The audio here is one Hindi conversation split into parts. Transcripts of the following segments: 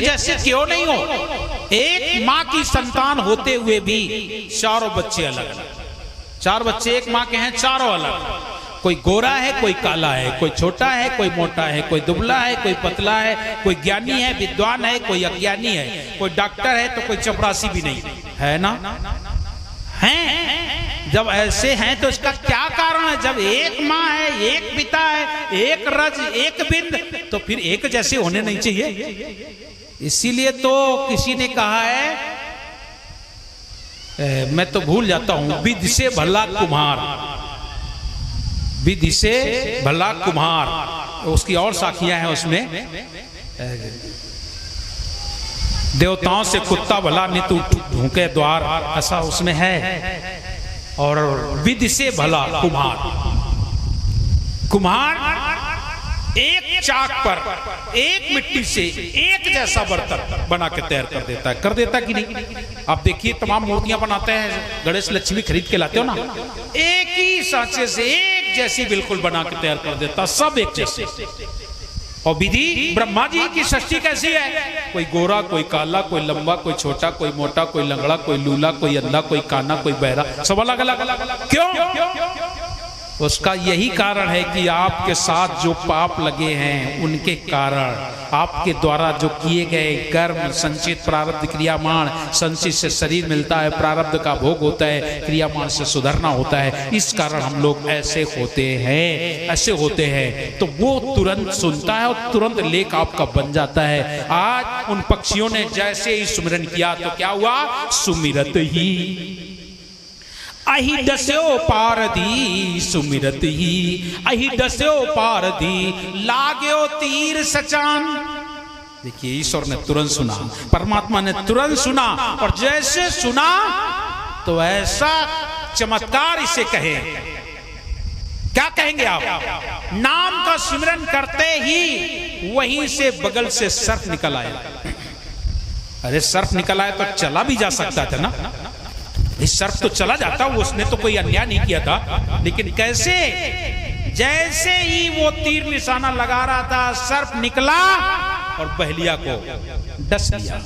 जैसे क्यों नहीं हो? एक माँ की संतान होते हुए भी चारों बच्चे अलग अलग, चार बच्चे एक माँ के हैं, चारों अलग। कोई गोरा है, कोई काला है, कोई छोटा है, कोई मोटा है, कोई दुबला है, कोई पतला है, कोई ज्ञानी है, विद्वान है, कोई अज्ञानी है, कोई डॉक्टर है तो कोई चपरासी भी नहीं है ना, हैं? जब ऐसे हैं तो इसका क्या कारण है? जब एक माँ है, एक पिता है, एक रज, एक बिंद, तो फिर एक जैसे होने नहीं चाहिए। इसीलिए तो किसी ने कहा है, मैं तो भूल जाता हूं, विधि से भला कुम्हार, विधि से भला कुम्हार, उसकी और साखियां हैं उसमें, देवताओं से कुत्ता भला नितु ढूंके द्वार, ऐसा उसमें है। और विधि से भला कुम्हार, कुम्हार एक चाक पर एक मिट्टी से एक जैसा बर्तन बना के तैयार कर देता है, कर देता कि नहीं? आप देखिए तमाम मूर्तियां बनाते हैं, गणेश लक्ष्मी खरीद के लाते हो ना, एक ही सांचे से एक जैसी बिल्कुल बना के तैयार कर देता, सब एक जैसे। और विधि ब्रह्मा जी की सृष्टि कैसी है? कोई गोरा, कोई काला, कोई लंबा, कोई छोटा, कोई मोटा, कोई लंगड़ा, कोई लूला, कोई अंधा, कोई काना, कोई बहरा, सब अलग अलग। क्यों? उसका यही कारण है कि आपके साथ जो पाप लगे हैं उनके कारण, आपके द्वारा जो किए गए कर्म, संचित प्रारब्ध क्रियामान, संचित से शरीर मिलता है, प्रारब्ध का भोग होता है, क्रियामान से सुधरना होता है, इस कारण हम लोग ऐसे होते हैं, ऐसे होते हैं। तो वो तुरंत सुनता है और तुरंत लेख आपका बन जाता है। आज उन पक्षियों ने जैसे ही सुमिरन किया तो क्या हुआ? सुमिरत ही अहि दस्यो पारदी, सुमिरत ही अहि दस्यो पारदी, लाग्यो तीर सचान। देखिए ईश्वर ने तुरंत सुना, परमात्मा ने तुरंत सुना, और जैसे सुना तो ऐसा चमत्कार इसे कहे, क्या कहेंगे आप? नाम का सिमरन करते ही वहीं से बगल से सर्प निकल आया। अरे सर्प निकल आया तो चला भी जा सकता था ना, इस सर्प तो चला जाता, उसने तो कोई अन्याय नहीं किया था, लेकिन कैसे? जैसे ही वो तीर निशाना लगा रहा था, सर्प निकला और बहलिया को डस लिया।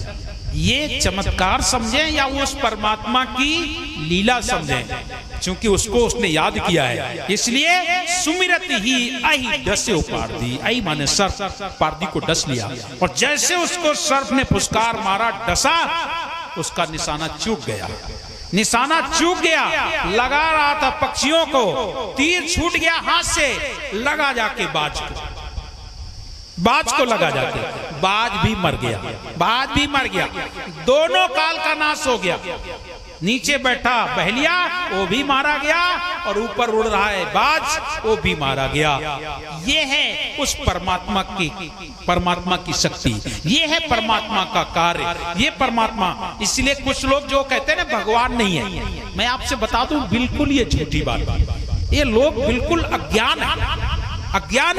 ये चमत्कार समझें या उस परमात्मा की लीला समझें? क्योंकि उसको उसने याद किया है, इसलिए सुमिरत ही अहि डस्यो पारदी, अहि माने सर्प, पारदी को डस लिया। और जैसे उसको सर्प ने फुसकार मारा, डसा, उसका निशाना चूक गया, निशाना चूक गया, लगा रहा था पक्षियों को, तीर छूट गया हाथ से, लगा जाके बाज को, बाज को लगा जाके, बाज भी मर गया, बाज भी मर गया, दोनों काल का नाश हो गया। नीचे बैठा बहलिया, वो भी मारा गया, और ऊपर उड़ रहा है बाज, वो भी मारा गया। ये है उस परमात्मा की शक्ति, ये है परमात्मा का कार्य, ये परमात्मा। इसलिए कुछ लोग जो कहते हैं ना भगवान नहीं है, मैं आपसे बता दूं बिल्कुल ये झूठी बात। ये लोग बिल्कुल अज्ञान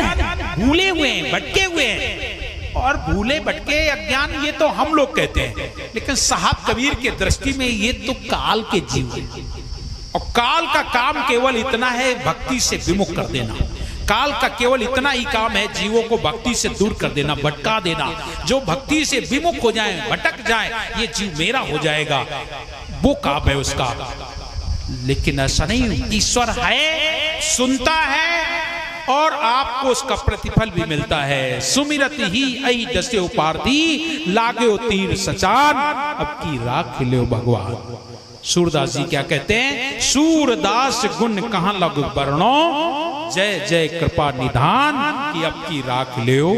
है, भूले हुए हैं, भटके हुए हैं। और भूले भटके अज्ञान ये तो हम लोग कहते हैं, लेकिन साहब कबीर के दृष्टि में ये तो काल के जीव है। और काल का काम केवल इतना है, भक्ति से विमुख कर देना। काल का केवल इतना ही काम है, जीवों को भक्ति से दूर कर देना, भटका देना। जो भक्ति से विमुख हो जाए, भटक जाए, ये जीव मेरा हो जाएगा, वो काम है उसका। लेकिन ऐसा नहीं, ईश्वर है, सुनता है, और आपको उसका प्रतिफल भी मिलता है। सुमिरत ही अहि दस्यो पारदी, लाग्यो तीर सचान, अब की राख लियो भगवान। सूरदास जी क्या कहते हैं? सूरदास गुण कहां लग बरनो, जय जय कृपा निधान, कि अब की राख लियो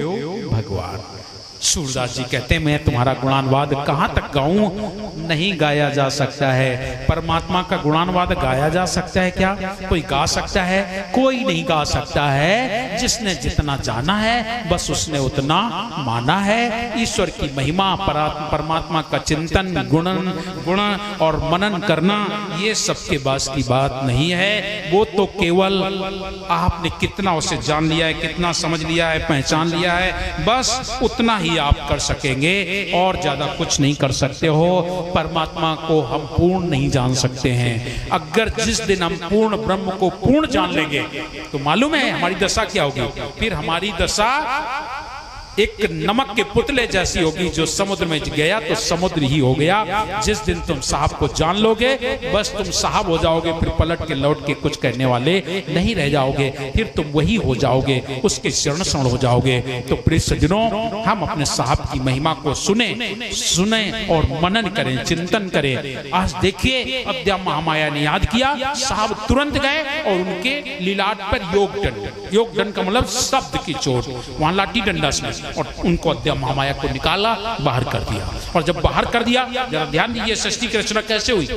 भगवान। सूरदास जी कहते हैं मैं तुम्हारा गुणानुवाद कहां तक गाऊं? नहीं गाया जा सकता है। परमात्मा का गुणानुवाद गाया जा सकता है क्या? कोई गा सकता है? कोई नहीं गा सकता है। जिसने जितना जाना है बस उसने उतना माना है। ईश्वर की महिमा, परमात्मा का चिंतन, गुण और मनन करना, ये सबके बस की बात नहीं है। वो तो केवल आपने कितना उसे जान लिया है, कितना समझ लिया है, पहचान लिया है, बस उतना ही आप कर सकेंगे, और ज्यादा कुछ नहीं कर सकते हो। परमात्मा को हम पूर्ण नहीं जान सकते हैं। अगर जिस दिन हम पूर्ण ब्रह्म को पूर्ण जान लेंगे तो मालूम है हमारी दशा क्या होगी? फिर हमारी दशा एक नमक के पुतले जैसी होगी, जो समुद्र में गया तो समुद्र ही हो गया। जिस दिन तुम साहब को जान लोगे बस तुम साहब हो जाओगे, फिर पलट के लौट के कुछ कहने वाले नहीं रह जाओगे, फिर तुम वही हो जाओगे, उसके शरण शरण हो जाओगे। तो प्रिय सज्जनों, हम अपने साहब की महिमा को सुने और मनन करें, चिंतन करें। आज देखिए अद्या महामाया ने याद किया, साहब तुरंत गए और उनके लीलाट पर योग दंड का मतलब शब्द की चोट, वहां लाठी डंडा से, और उनको अद्या महामाया को निकाला, बाहर कर दिया। और जब बाहर कर दिया, जरा ध्यान दीजिए सृष्टि की रचना कैसे हुई।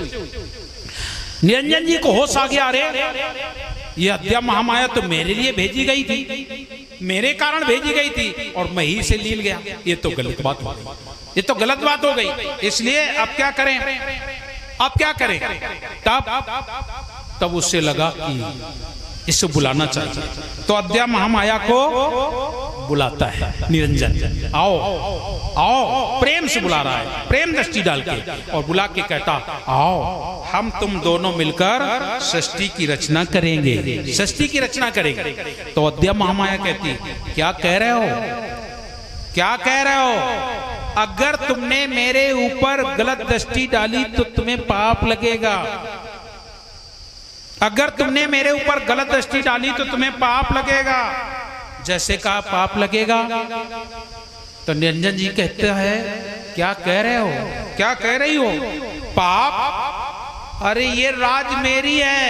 निरंजन जी को होश आ गया, अरे ये अद्या महामाया तो मेरे लिए भेजी गई थी, मेरे कारण भेजी गई थी और मैं ही से लील गया। ये तो गलत बात हो गई, ये तो गलत बात हो गई। इसलिए अब क्या करें, अब क्या करें। तब उससे लगा कि इससे बुलाना चाहिए, तो अद्या महामाया को बुलाता है निरंजन, आओ आओ, प्रेम से बुला रहा है, प्रेम दृष्टि डाल के, और बुला के कहता आओ हम तुम दोनों मिलकर सृष्टि की रचना करेंगे, सृष्टि की रचना करेंगे। तो अद्या महामाया कहती क्या कह रहे हो, क्या कह रहे हो, अगर तुमने मेरे ऊपर गलत दृष्टि डाली तो तुम्हें पाप लगेगा, अगर तुमने मेरे ऊपर गलत दृष्टि डाली तो तुम्हें पाप लगेगा। जैसे कहा पाप लगेगा, तो निरंजन जी कहते हैं क्या कह रहे हो, क्या कह रही हो, पाप, अरे ये राज मेरी है,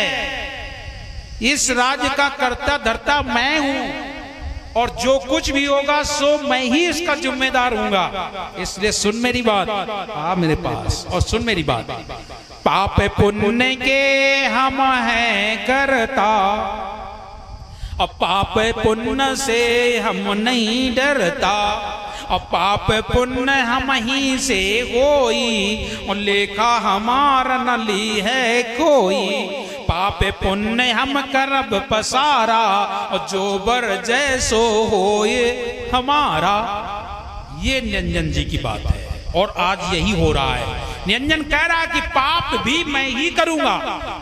इस राज का कर्ता धर्ता मैं हूं, और जो कुछ भी होगा सो मैं ही इसका जिम्मेदार हूंगा। इसलिए सुन मेरी बात, आ मेरे पास और सुन मेरी बात। पाप पुण्य के हम हैं करता, और पाप पुण्य से हम नहीं डरता, और पाप पुण्य हम ही से होई, और लेखा हमारा न ली है कोई। पाप पुण्य हम करब पसारा, और जो बर जैसो होए हमारा। ये निरंजन जी की बात है, और आज यही हो रहा है। निरंजन कह रहा है कि पाप भी मैं ही करूंगा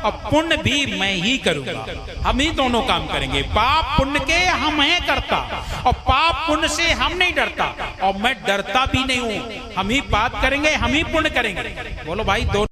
और पुण्य भी मैं ही करूंगा, हम ही दोनों काम करेंगे। पाप पुण्य के हम हैं करता, और पाप पुण्य से हम नहीं डरता, और मैं डरता भी नहीं हूं। हम ही पाप करेंगे, हम ही पुण्य करेंगे। बोलो भाई, दोनों